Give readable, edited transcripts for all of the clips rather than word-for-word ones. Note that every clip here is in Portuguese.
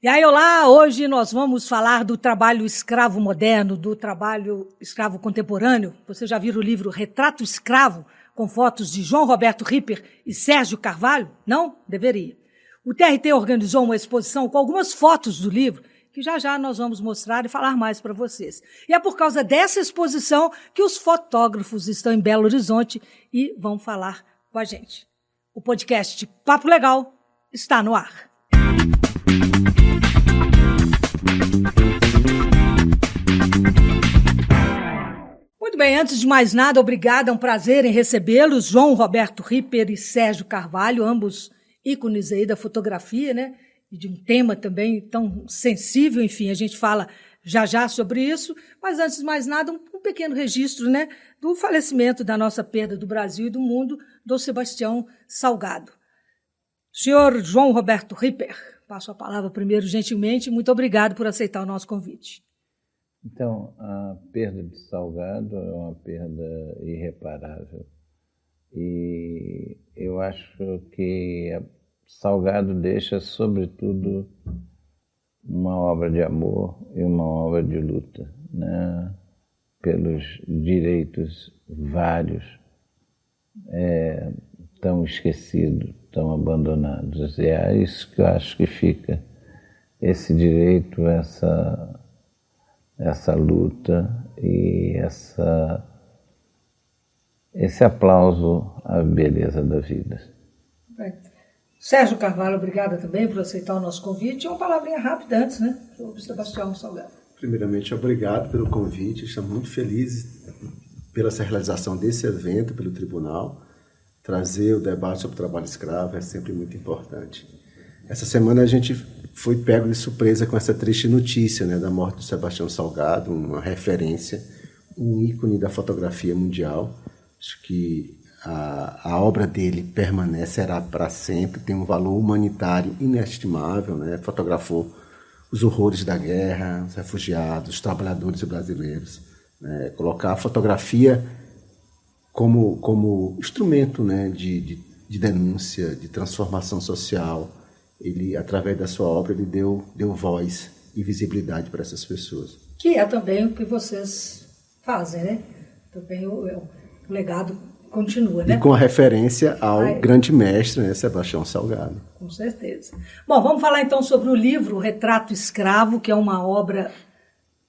E aí, olá! Hoje nós vamos falar do trabalho escravo moderno, do trabalho escravo contemporâneo. Você já viu o livro Retrato Escravo, com fotos de João Roberto Ripper e Sérgio Carvalho? Não? Deveria. O TRT organizou uma exposição com algumas fotos do livro, que já nós vamos mostrar e falar mais para vocês. E é por causa dessa exposição que os fotógrafos estão em Belo Horizonte e vão falar com a gente. O podcast Papo Legal está no ar. Muito bem, antes de mais nada, obrigada, é um prazer em recebê-los, João Roberto Ripper e Sérgio Carvalho, ambos ícones aí da fotografia, né? E de um tema também tão sensível, enfim, a gente fala já sobre isso, mas antes de mais nada, um pequeno registro, né, do falecimento, da nossa perda do Brasil e do mundo, do Sebastião Salgado. Senhor João Roberto Ripper, passo a palavra primeiro, gentilmente, muito obrigado por aceitar o nosso convite. Então, a perda de Salgado é uma perda irreparável. E eu acho que Salgado deixa, sobretudo, uma obra de amor e uma obra de luta, né? Pelos direitos vários, tão esquecidos, tão abandonados. E é isso que eu acho que fica, esse direito, essa luta e esse aplauso à beleza da vida. Bem, Sérgio Carvalho, obrigada também por aceitar o nosso convite. Uma palavrinha rápida antes, né, sobre o Sebastião Salgado. Primeiramente, obrigado pelo convite. Estamos muito felizes pela realização desse evento pelo Tribunal. Trazer o debate sobre o trabalho escravo é sempre muito importante. Essa semana a gente foi pego de surpresa com essa triste notícia, né, da morte do Sebastião Salgado, uma referência, um ícone da fotografia mundial. Acho que a obra dele permanecerá para sempre, tem um valor humanitário inestimável, né? Fotografou os horrores da guerra, os refugiados, os trabalhadores brasileiros. Né? Colocar a fotografia como instrumento, né, de denúncia, de transformação social. Ele, através da sua obra, ele deu voz e visibilidade para essas pessoas. Que é também o que vocês fazem, né? Também o legado continua, né? E com a referência ao grande mestre, né, Sebastião Salgado. Com certeza. Bom, vamos falar então sobre o livro Retrato Escravo, que é uma obra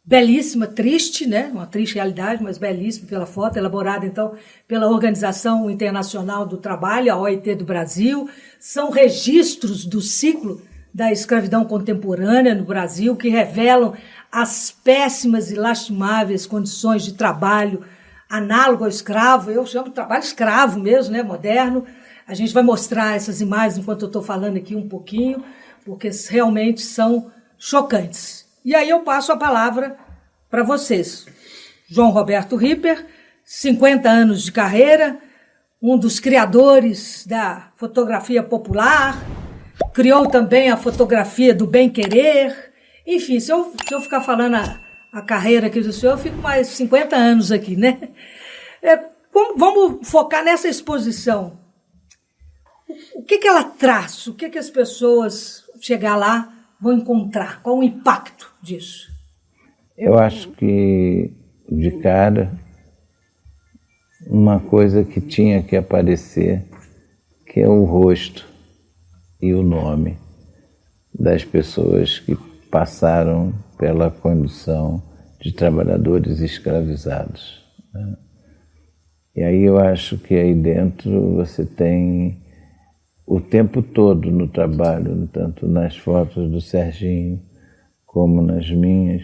belíssima, triste, né? Uma triste realidade, mas belíssima pela foto, elaborada então pela Organização Internacional do Trabalho, a OIT do Brasil. São registros do ciclo da escravidão contemporânea no Brasil que revelam as péssimas e lastimáveis condições de trabalho análogo ao escravo. Eu chamo de trabalho escravo mesmo, né? Moderno. A gente vai mostrar essas imagens enquanto eu estou falando aqui um pouquinho, porque realmente são chocantes. E aí eu passo a palavra para vocês. João Roberto Ripper, 50 anos de carreira, um dos criadores da fotografia popular, criou também a fotografia do bem-querer. Enfim, se eu ficar falando a carreira aqui do senhor, eu fico mais 50 anos aqui, né? Vamos focar nessa exposição. O que ela traz? O que as pessoas chegar lá vão encontrar? Qual o impacto disso? Eu acho que, de cara, uma coisa que tinha que aparecer, que é o rosto e o nome das pessoas que passaram pela condição de trabalhadores escravizados, né? E aí eu acho que aí dentro você tem o tempo todo no trabalho, tanto nas fotos do Serginho como nas minhas,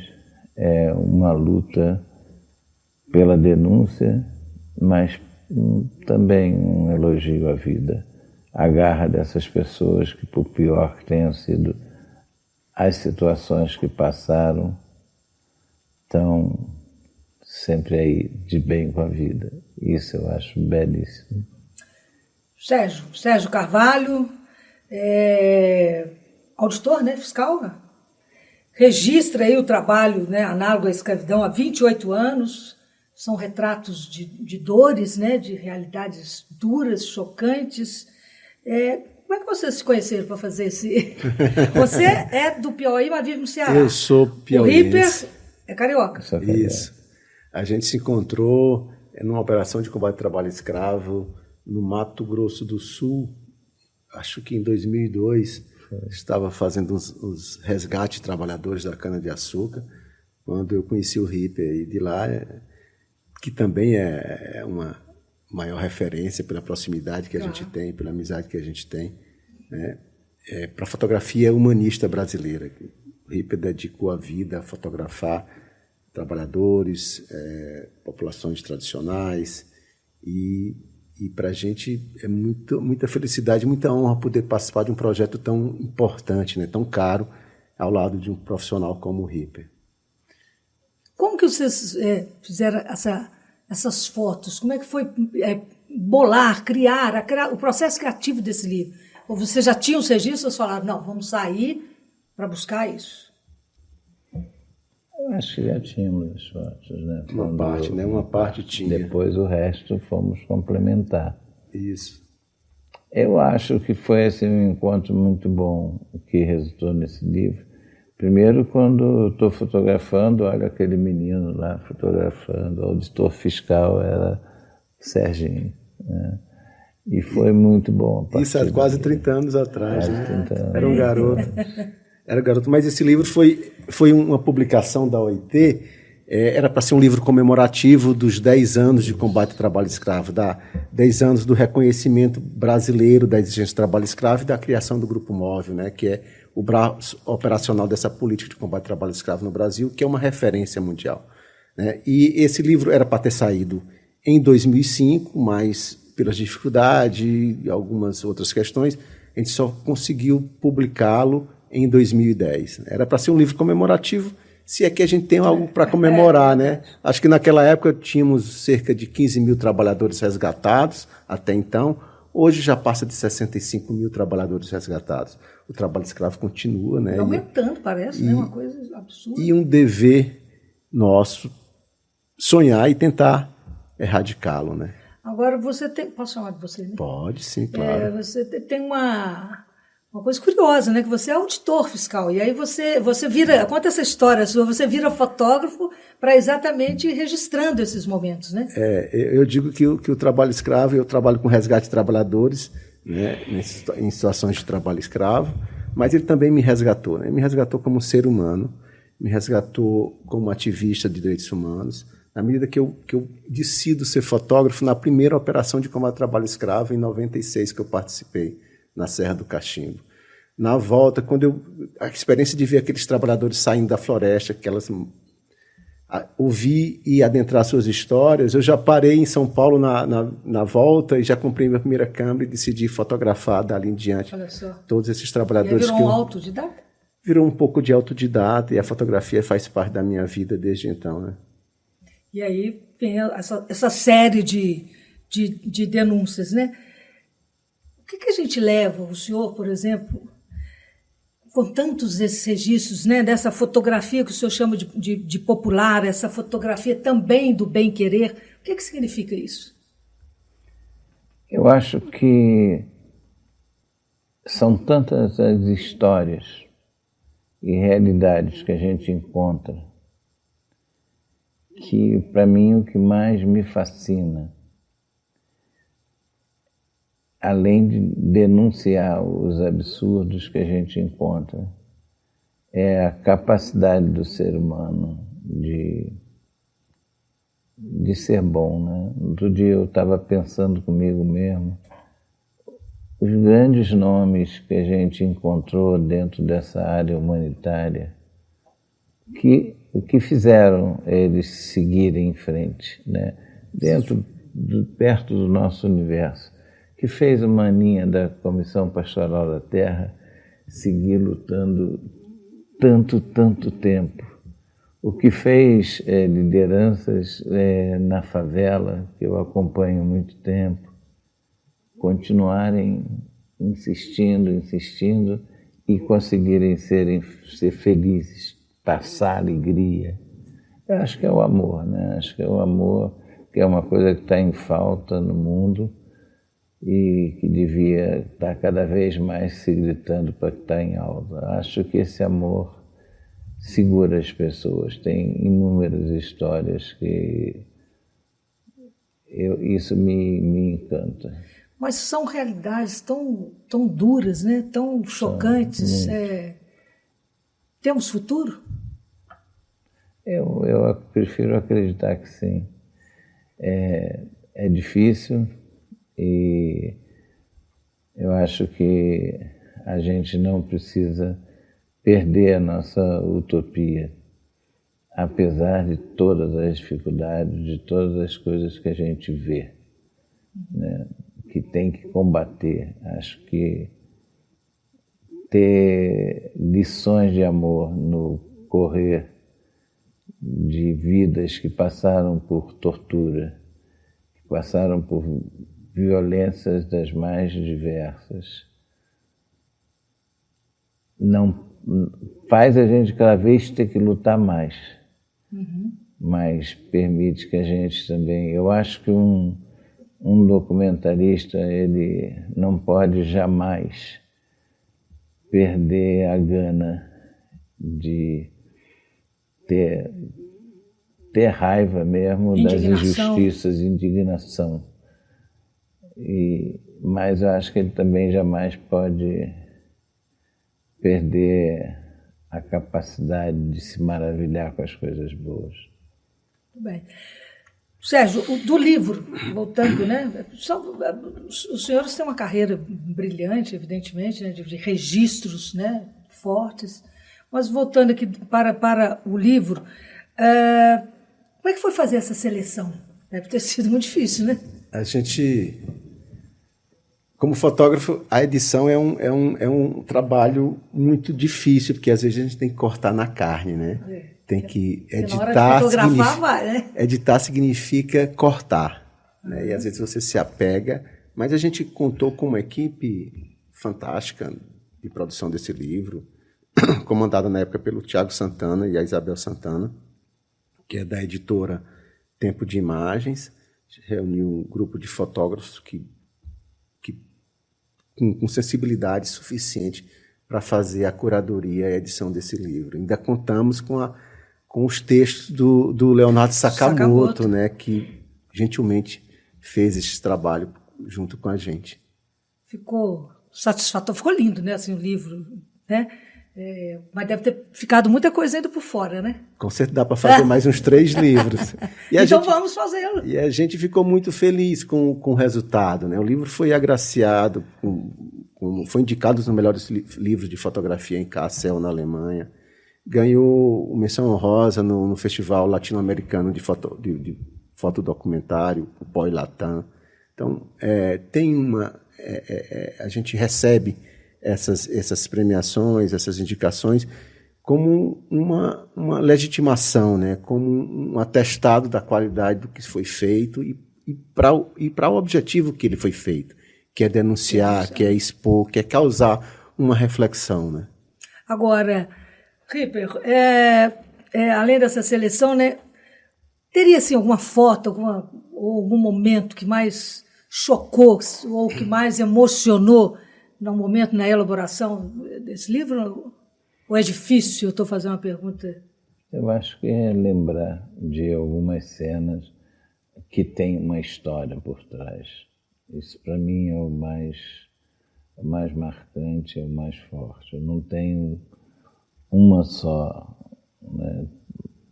é uma luta pela denúncia, mas também um elogio à vida, a garra dessas pessoas que, por pior que tenham sido as situações que passaram, estão sempre aí de bem com a vida. Isso eu acho belíssimo. Sérgio Carvalho, auditor, né, fiscal, registra aí o trabalho, né, análogo à escravidão há 28 anos, são retratos de dores, né, de realidades duras, chocantes. Como é que vocês se conheceram para fazer esse... Você é do Piauí, mas vive no Ceará. Eu sou piauiense. O Ripper é carioca. Isso. A gente se encontrou numa operação de combate ao trabalho escravo no Mato Grosso do Sul, acho que em 2002. Estava fazendo os resgates de trabalhadores da cana-de-açúcar, quando eu conheci o Ripper, e de lá, que também é uma maior referência pela proximidade que a gente tem, pela amizade que a gente tem, né? Para a fotografia humanista brasileira. O Ripper dedicou a vida a fotografar trabalhadores, populações tradicionais, e para a gente é muita felicidade, muita honra poder participar de um projeto tão importante, né, tão caro, ao lado de um profissional como o Ripper. Como que vocês fizeram essas fotos? Como é que foi bolar, criar o processo criativo desse livro? Ou vocês já tinham os registros e falaram, não, vamos sair para buscar isso? Eu acho que já tínhamos as fotos, né? Uma parte tinha. Depois o resto fomos complementar. Isso. Eu acho que foi assim, um encontro muito bom que resultou nesse livro. Primeiro, quando estou fotografando, olha aquele menino lá fotografando, o auditor fiscal era Serginho, né? E foi muito bom. Isso há quase 30 anos atrás. Quase 30 anos. Era um garoto. Era garoto, mas esse livro foi uma publicação da OIT, era para ser um livro comemorativo dos 10 anos de combate ao trabalho escravo, 10 anos do reconhecimento brasileiro da existência do trabalho escravo e da criação do Grupo Móvel, né, que é o braço operacional dessa política de combate ao trabalho escravo no Brasil, que é uma referência mundial, né? E esse livro era para ter saído em 2005, mas pelas dificuldades e algumas outras questões, a gente só conseguiu publicá-lo em 2010. Era para ser um livro comemorativo, se é que a gente tem algo para comemorar, né? Acho que naquela época tínhamos cerca de 15 mil trabalhadores resgatados, até então. Hoje já passa de 65 mil trabalhadores resgatados. O trabalho escravo continua, né? Aumentando, parece, né? Uma coisa absurda. E um dever nosso sonhar e tentar erradicá-lo, né? Agora, você tem... Posso chamar de você, né? Pode, sim, claro. Você tem uma coisa curiosa, né? Que você é auditor fiscal. E aí você vira... Conta essa história sua. Você vira fotógrafo para exatamente ir registrando esses momentos, né? Eu digo que o trabalho escravo, eu trabalho com resgate de trabalhadores, né, em situações de trabalho escravo, mas ele também me resgatou, né? Me resgatou como ser humano, me resgatou como ativista de direitos humanos, na medida que eu decido ser fotógrafo na primeira operação de combate ao trabalho escravo, em 96, que eu participei, na Serra do Cachimbo. Na volta, a experiência de ver aqueles trabalhadores saindo da floresta, ouvir e adentrar suas histórias, eu já parei em São Paulo na volta e já comprei minha primeira câmera e decidi fotografar dali em diante todos esses trabalhadores. E aí virou um autodidata? Virou um pouco de autodidata, e a fotografia faz parte da minha vida desde então, né? E aí vem essa série de denúncias, né? O que a gente leva, o senhor, por exemplo, com tantos desses registros, né, dessa fotografia que o senhor chama de popular, essa fotografia também do bem-querer, o que significa isso? Eu acho que são tantas as histórias e realidades que a gente encontra que, para mim, o que mais me fascina, além de denunciar os absurdos que a gente encontra, é a capacidade do ser humano de ser bom, né? Outro dia eu estava pensando comigo mesmo, os grandes nomes que a gente encontrou dentro dessa área humanitária, o que fizeram eles seguirem em frente, né? Perto do nosso universo, que fez a maninha da Comissão Pastoral da Terra seguir lutando tanto tempo. O que fez lideranças na favela, que eu acompanho há muito tempo, continuarem insistindo e conseguirem ser felizes, passar alegria. Eu acho que é o amor, né? Acho que é o amor, que é uma coisa que está em falta no mundo. e que devia estar cada vez mais se gritando para que está em alta. Acho que esse amor segura as pessoas. Tem inúmeras histórias que isso me encanta. Mas são realidades tão duras, né? Tão chocantes. Temos futuro? Eu prefiro acreditar que sim. É difícil e eu acho que a gente não precisa perder a nossa utopia, apesar de todas as dificuldades, de todas as coisas que a gente vê, né, que tem que combater. Acho que ter lições de amor no correr de vidas que passaram por tortura, que passaram por violências das mais diversas, não faz a gente cada vez ter que lutar mais, mas permite que a gente também... Eu acho que um documentarista, ele não pode jamais perder a gana de ter raiva mesmo das injustiças, indignação. Mas eu acho que ele também jamais pode perder a capacidade de se maravilhar com as coisas boas. Muito bem. Sérgio, do livro, voltando, né? Os senhores têm uma carreira brilhante, evidentemente, né, de registros, né, fortes, mas voltando aqui para o livro, como é que foi fazer essa seleção? Deve ter sido muito difícil, né? A gente, como fotógrafo, a edição é um trabalho muito difícil, porque às vezes a gente tem que cortar na carne, né? Tem que editar. Editar significa cortar, né? E às vezes você se apega, mas a gente contou com uma equipe fantástica de produção desse livro, comandada na época pelo Tiago Santana e a Isabel Santana, que é da editora Tempo de Imagens. Reuniu um grupo de fotógrafos com sensibilidade suficiente para fazer a curadoria e a edição desse livro. Ainda contamos com os textos do Leonardo Sakamoto, né, que gentilmente fez esse trabalho junto com a gente. Ficou satisfatório, ficou lindo, né, assim, o livro, né? Mas deve ter ficado muita coisa ainda por fora, né? Com certeza dá para fazer mais uns 3 livros. Então vamos fazê-lo. E a gente ficou muito feliz com o resultado, né? O livro foi agraciado, foi indicado nos melhores livros de fotografia em Kassel, na Alemanha. Ganhou menção honrosa no Festival Latino-Americano de Fotodocumentário, o POI Latam. Então, a gente recebe essas premiações, essas indicações, como uma legitimação, né? Como um atestado da qualidade do que foi feito e para o objetivo que ele foi feito, que é denunciar, que é expor, que é causar uma reflexão, né? Agora, Ripper, além dessa seleção, né, teria assim, alguma foto, ou algum momento que mais chocou ou que mais emocionou no momento, na elaboração desse livro? Ou é difícil? Eu estou fazendo uma pergunta. Eu acho que é lembrar de algumas cenas que tem uma história por trás. Isso, para mim, é o mais marcante, é o mais forte. Eu não tenho uma só, né?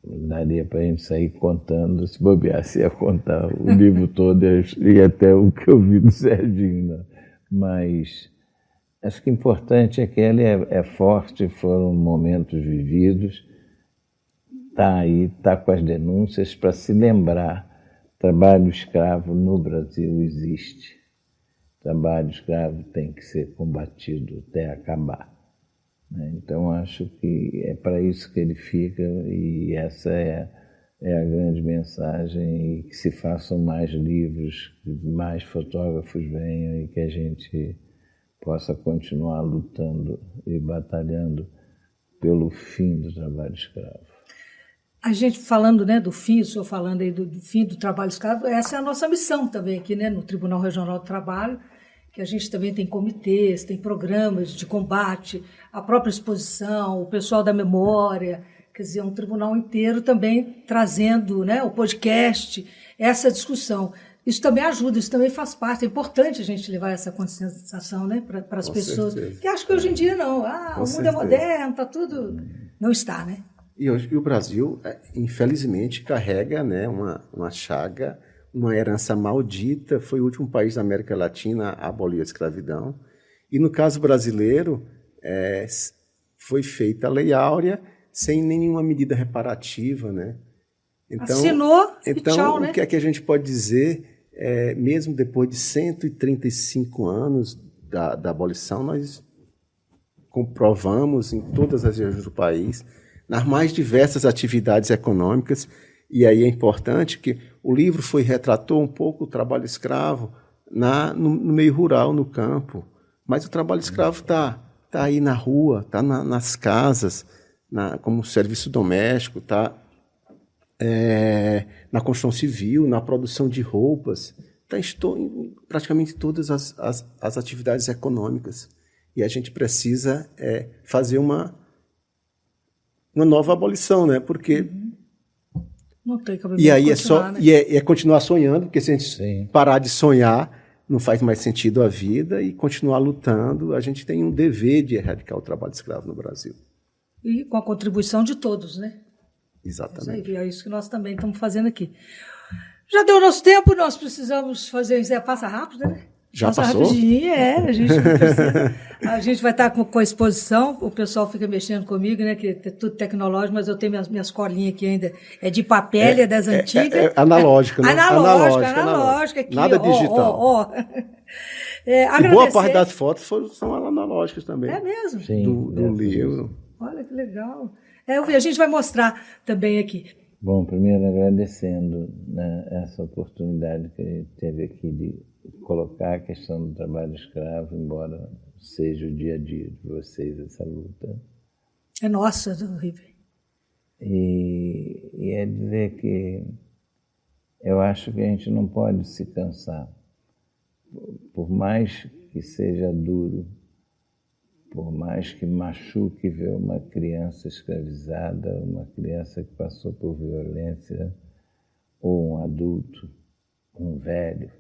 Daria para a gente sair contando, se bobeasse, ia contar o livro todo e até o que eu vi do Serginho, né? Mas acho que o importante é que ele é forte, foram momentos vividos, está aí, está com as denúncias para se lembrar. Trabalho escravo no Brasil existe. Trabalho escravo tem que ser combatido até acabar. Então, acho que é para isso que ele fica e essa é a grande mensagem, e que se façam mais livros, que mais fotógrafos venham e que a gente possa continuar lutando e batalhando pelo fim do trabalho escravo. A gente falando, né, do fim, o senhor falando aí do fim do trabalho escravo, essa é a nossa missão também aqui, né, no Tribunal Regional do Trabalho, que a gente também tem comitês, tem programas de combate, a própria exposição, o pessoal da memória, quer dizer, um tribunal inteiro também trazendo, né, o podcast, essa discussão. Isso também ajuda, isso também faz parte. É importante a gente levar essa conscientização, né, para as pessoas. Certeza. Que acham que hoje em dia não. O mundo certeza. é moderno, está tudo... Não está, né? E o Brasil, infelizmente, carrega, né, uma chaga, uma herança maldita. Foi o último país da América Latina a abolir a escravidão. E no caso brasileiro, foi feita a Lei Áurea sem nenhuma medida reparativa, né? Então, assinou e tchau, né? O que é que a gente pode dizer, mesmo depois de 135 anos da abolição, nós comprovamos em todas as regiões do país, nas mais diversas atividades econômicas, e aí é importante que o livro retratou um pouco o trabalho escravo no meio rural, no campo, mas o trabalho escravo está aí na rua, está nas casas, como serviço doméstico, está na construção civil, na produção de roupas, está em praticamente todas as atividades econômicas. E a gente precisa fazer uma nova abolição, né? Porque não tem cabimento. E aí né? é continuar sonhando, porque se a gente parar de sonhar, não faz mais sentido a vida, e continuar lutando, a gente tem um dever de erradicar o trabalho escravo no Brasil. E com a contribuição de todos, né? Exatamente. É isso que nós também estamos fazendo aqui. Já deu nosso tempo, nós precisamos fazer... Passa rápido, né? Já passa passou? Rapidinho, a gente não precisa. A gente vai estar com a exposição, o pessoal fica mexendo comigo, né? Que é tudo tecnológico, mas eu tenho minhas colinhas aqui ainda. É de papel, é das antigas. Analógica, né? Analógica. Aqui, nada digital. E boa parte das fotos são analógicas também. É mesmo? Sim, do livro. Olha que legal. A gente vai mostrar também aqui. Bom, primeiro agradecendo, né, essa oportunidade que a gente teve aqui de colocar a questão do trabalho escravo, embora seja o dia a dia de vocês essa luta. É nossa, River. E é dizer que eu acho que a gente não pode se cansar. Por mais que seja duro, por mais que machuque ver uma criança escravizada, uma criança que passou por violência, ou um adulto, um velho,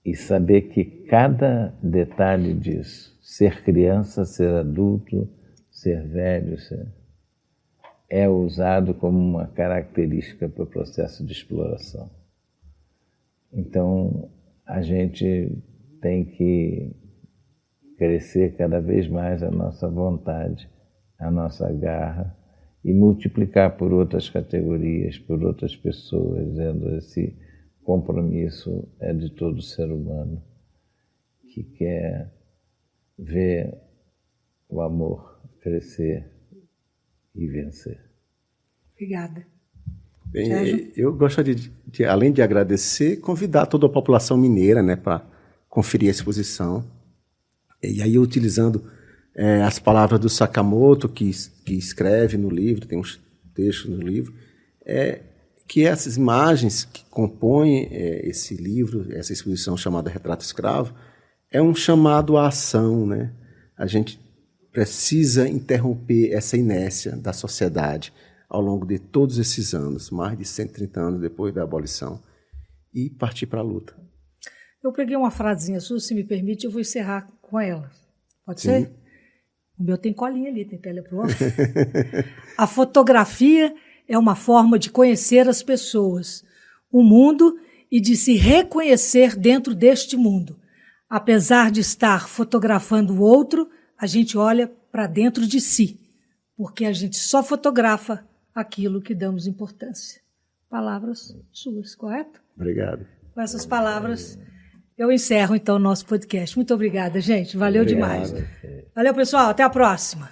e saber que cada detalhe disso, ser criança, ser adulto, ser velho, é usado como uma característica para o processo de exploração. Então, a gente tem que crescer cada vez mais a nossa vontade, a nossa garra, e multiplicar por outras categorias, por outras pessoas, dizendo esse compromisso é de todo ser humano que quer ver o amor crescer e vencer. Obrigada. Bem, eu gostaria de, além de agradecer, convidar toda a população mineira, né, para conferir a exposição. E aí, utilizando as palavras do Sakamoto, que escreve no livro, tem uns textos no livro, que essas imagens que compõem esse livro, essa exposição chamada Retrato Escravo, é um chamado à ação, né? A gente precisa interromper essa inércia da sociedade ao longo de todos esses anos, mais de 130 anos depois da abolição, e partir para a luta. Eu peguei uma frasezinha sua, se me permite, eu vou encerrar com ela. Pode Sim. ser? O meu tem colinha ali, tem teleprompter. A fotografia é uma forma de conhecer as pessoas, o mundo, e de se reconhecer dentro deste mundo. Apesar de estar fotografando o outro, a gente olha para dentro de si, porque a gente só fotografa aquilo que damos importância. Palavras suas, correto? Obrigado. Com essas palavras, eu encerro, então, o nosso podcast. Muito obrigada, gente. Valeu demais. Valeu, pessoal. Até a próxima.